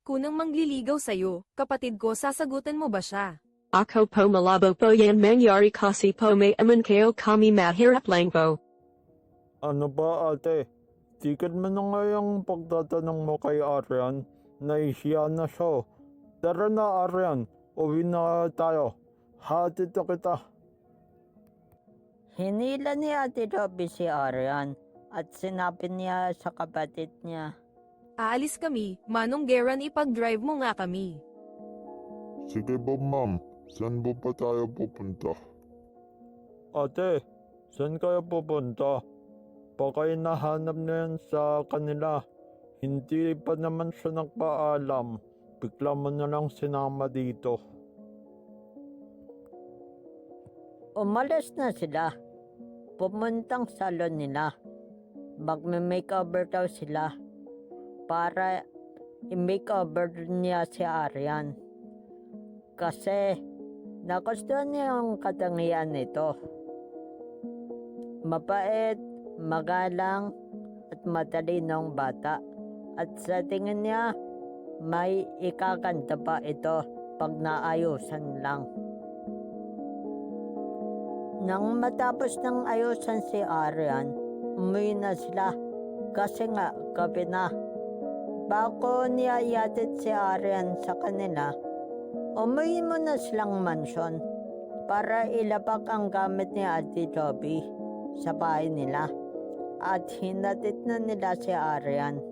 Kunang mangliligaw sa'yo, kapatid ko, sasagutan mo ba siya? Ako po malabo po yan mangyari kasi po may aman kayo kami mahirap lang po. Ano ba ate? Tikid mo na nga yung pagtatanong mo kay Arian. Nahihiya na siya. Tara na Arian, uwi na tayo. Hatid na kita. Hinila ni Ate Robby si Arian at sinabi niya sa kapatid niya. Aalis kami, Manong Geran, ipag-drive mo nga kami. Sige ba ma'am, saan ba pa tayo pupunta? Ate, saan kayo pupunta? Baka hinahanap na yan sa kanila. Hindi pa naman siya nagpaalam. Bigla mo na lang sinama dito. Umalis na sila. Pumuntang salon nila. Magme-makeover daw sila para i-makeover niya si Arian. Kasi nagustuhan niya yung katangian nito. Mabait, magalang, at matalinong bata. At sa tingin niya, may ikakanta pa ito pag naayusan lang. Nang matapos ng ayusan si Arian, umuwi na sila kasi nga gabi na. Bago niya iatid si Arian sa kanila, umuwi muna silang mansyon para ilabak ang gamit ni Ate Robby sa bahay nila at hinatid na nila si Arian.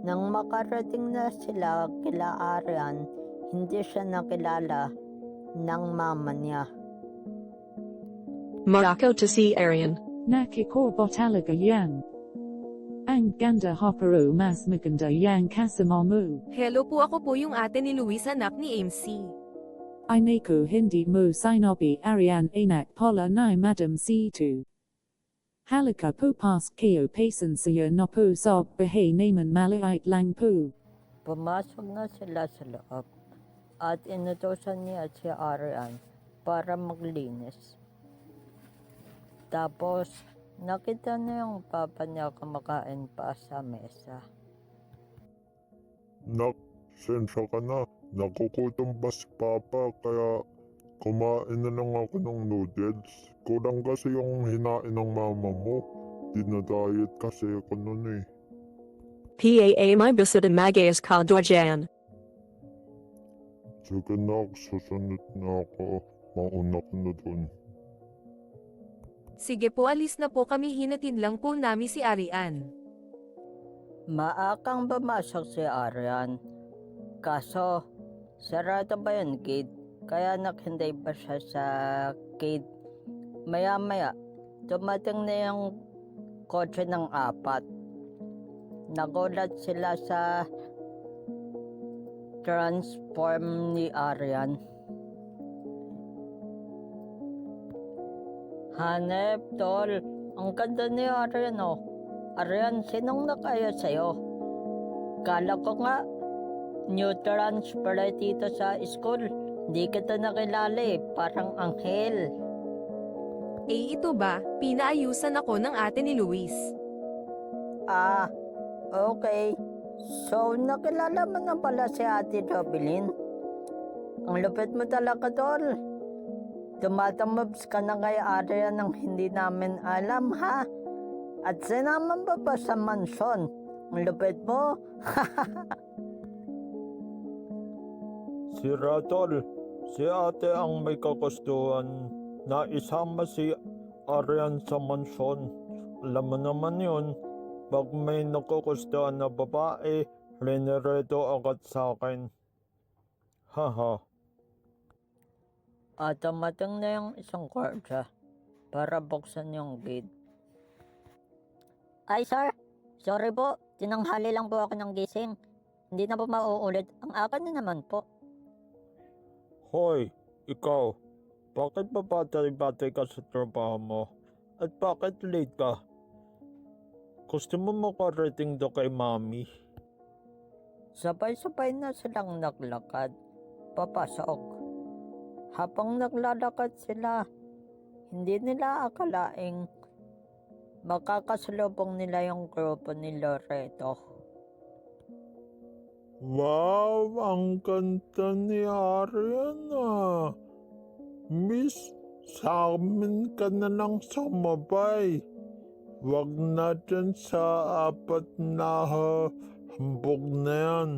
Nang makarating na sila kila Arian, hindi siya nakilala ng mama niya. Marako to see Arian. Nakikor talaga yan. Ang ganda hoparu mas maganda yang kasamamu. Hello po, ako po yung ate ni Luis, anak ni MC. Inaku hindi mo sinobi Arian anak pola ni Madam C2. Halika po pas kayo pasan sayo no po sob bahay naman malait lang po. Pumasok na sila sa loob at inutusan niya si Arian para maglinis. Tapos, nakita niya yung papa niya kumakain pa sa mesa. Nak, sensya ka na. Nakukutom ba si Papa kaya kumain na lang ako ng noodles. Kulang kasi yung hinain ng mama mo. Dinadiet kasi ako nun eh. PAA may busud magayas ka dwajan. Sige nak, susunod na ako. Mauna ko na dun. Sige po, alis na po kami, hinatid lang po namin si Arian. Maakang bumasok si Arian. Kaso, sarado ba yung gate? Kaya nakhinday pa siya sa gate. Maya-maya, dumating na yung kotse ng 4. Nagulat sila sa transform ni Arian. Hanep, tol. Ang ganda ni Arian, oh. Arian, sinong nakaya sa'yo? Kala ko nga, new transfer dito sa school. Hindi kita nakilala eh, parang anghel. Eh ito ba, pinaayusan ako ng ate ni Luis. Ah, okay. So, nakilala mo na pala si Ate Robelyn? Ang lupit mo talaga, tol. Tumatamabs ka na kay Arian ng hindi namin alam, ha? At sinaman pa ba sa mansyon? Ang lupit mo? Si Ratol, si ate ang may kagustuhan na isama si Arian sa mansyon. Alam mo naman yun, pag may nakugustuhan na babae, rinireto agad sa akin. Haha. At tumating na yung isang kwarta para buksan yung gate. Ay, sir. Sorry po. Tinanghali lang po ako ng gising. Hindi na po mauulit. Ang akin na naman po. Hoy, ikaw, bakit pa patay-patay ka sa trabaho mo? At bakit late ka? Gusto mo makarating do kay mami? Sabay-sabay na silang naglakad. Papasok. Habang naglalakad sila, hindi nila akalaing makakasalubong nila yung grupo ni Loreto. Wow, ang ganda ni Arian ah. Miss, sa amin ka na lang sumabay. Wag na dyan sa apat na hambog na yan.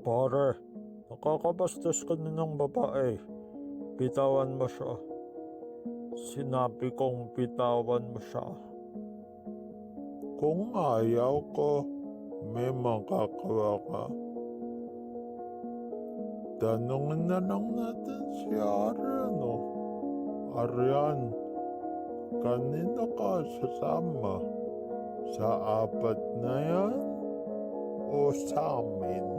Pare, nakakabastos ka na ng babae. Bitawan mo siya. Sinabi kong bitawan mo siya. Kung ayaw ko, may magagawa ka. Tanungin na lang natin si Arian, oh. Arian, kanina ka sasama? Sa apat na yan o sa amin?